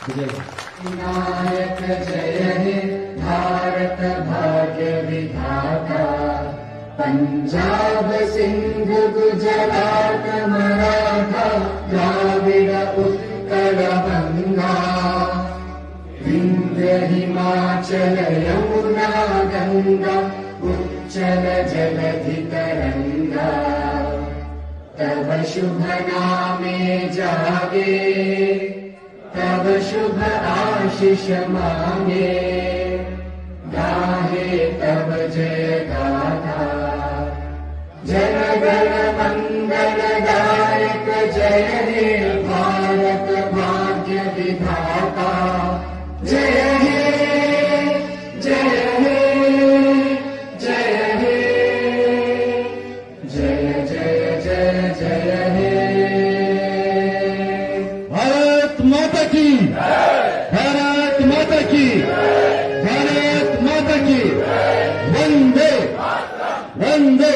विनायक जय हे भारत भाग्य विधाता। पंजाब सिंध गुजरात मराठा द्राविड उत्कल गंगा। विंध्य हिमाचल यमुना गंगा उच्चल जलधि तरंगा। तब शुभ नामे जागे तब शुभ आशीष मांगे। गाहे तब जय गाथा जन गण मंगल दायक जय हे भारत भाग्य विधाता। जय हे जय हे जय हे जय जय जय जय हे। भारत माता की, भारत माता की, भारत माता की। वंदे वंदे